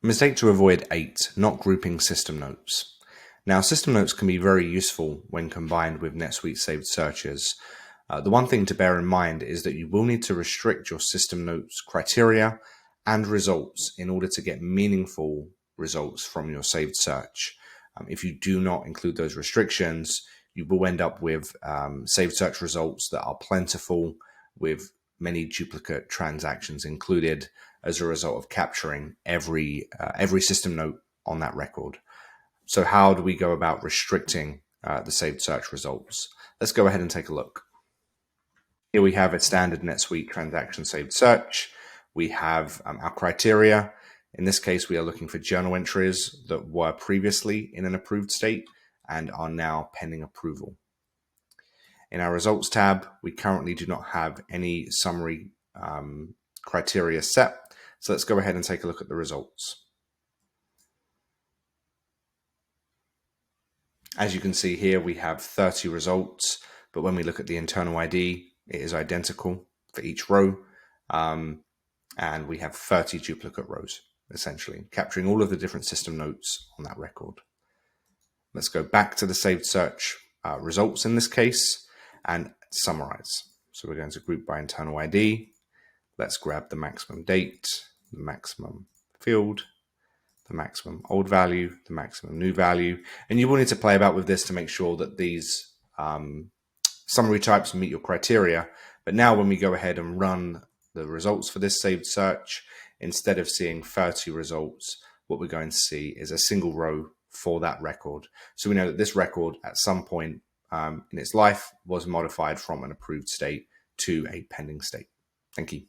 Mistake to avoid 8, not grouping system notes. Now, system notes can be very useful when combined with NetSuite saved searches. The one thing to bear in mind is that you will need to restrict your system notes criteria and results in order to get meaningful results from your saved search. If you do not include those restrictions, you will end up with saved search results that are plentiful with many duplicate transactions included as a result of capturing every system note on that record. So how do we go about restricting the saved search results? Let's go ahead and take a look. Here we have a standard NetSuite transaction saved search. We have our criteria. In this case, we are looking for journal entries that were previously in an approved state and are now pending approval. In our results tab, we currently do not have any summary criteria set. So let's go ahead and take a look at the results. As you can see here, we have 30 results, but when we look at the internal ID, it is identical for each row. And we have 30 duplicate rows, essentially, capturing all of the different system notes on that record. Let's go back to the saved search results in this case and summarize. So we're going to group by internal ID. Let's grab the maximum date, the maximum field, the maximum old value, the maximum new value. And you will need to play about with this to make sure that these summary types meet your criteria. But now when we go ahead and run the results for this saved search, instead of seeing 30 results, what we're going to see is a single row for that record. So we know that this record at some point in its life was modified from an approved state to a pending state. Thank you.